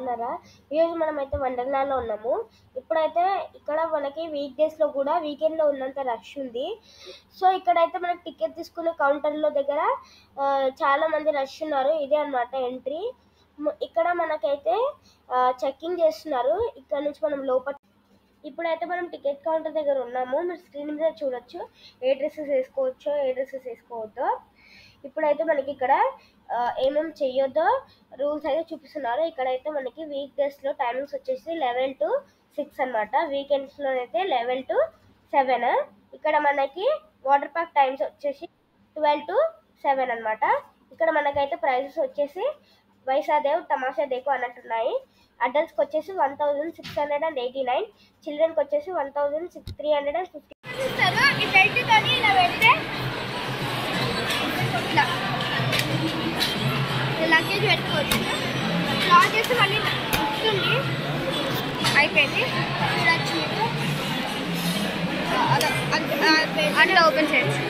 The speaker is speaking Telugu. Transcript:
బాగున్నారా? ఈరోజు మనమైతే వండర్లాలో ఉన్నాము. ఇప్పుడైతే ఇక్కడ మనకి వీక్ డేస్లో కూడా వీకెండ్లో ఉన్నంత రష్ ఉంది. సో ఇక్కడైతే మనకి టికెట్ తీసుకునే కౌంటర్లో దగ్గర చాలా మంది రష్ ఉన్నారు. ఇదే అన్నమాట ఎంట్రీ. ఇక్కడ మనకైతే చెక్కింగ్ చేస్తున్నారు. ఇక్కడ నుంచి మనం లోపల ఇప్పుడైతే మనం టికెట్ కౌంటర్ దగ్గర ఉన్నాము. మీరు స్క్రీన్ మీద చూడొచ్చు ఏ డ్రెస్సెస్ వేసుకోవచ్చో ఏ డ్రెస్సెస్ వేసుకోవద్దో. ఇప్పుడైతే మనకి ఇక్కడ ఏమేమి చెయ్యొద్దో రూల్స్ అయితే చూపిస్తున్నారు. ఇక్కడైతే మనకి వీక్ డేస్లో టైమింగ్స్ వచ్చేసి 11 to 6 అనమాట. వీకెండ్స్లో అయితే 11 to 7. ఇక్కడ మనకి వాటర్ పార్క్ టైమ్స్ వచ్చేసి 12 to 7 అనమాట. ఇక్కడ మనకైతే ప్రైజెస్ వచ్చేసి వైసాదేవ్ తమాషా దేకో అన్నట్టున్నాయి. అడల్ట్స్కి వచ్చేసి 1689, చిల్డ్రన్కి వచ్చేసి 1350. ఈ బెల్ట్తో ఇలా పెడితే లగేజ్ పెట్టుకోవచ్చు. లాక్ చేసి మళ్ళీ వస్తుంది. అయిపోయింది చూడచ్చు. మీరు అట్లా ఓపెన్ చేయొచ్చు.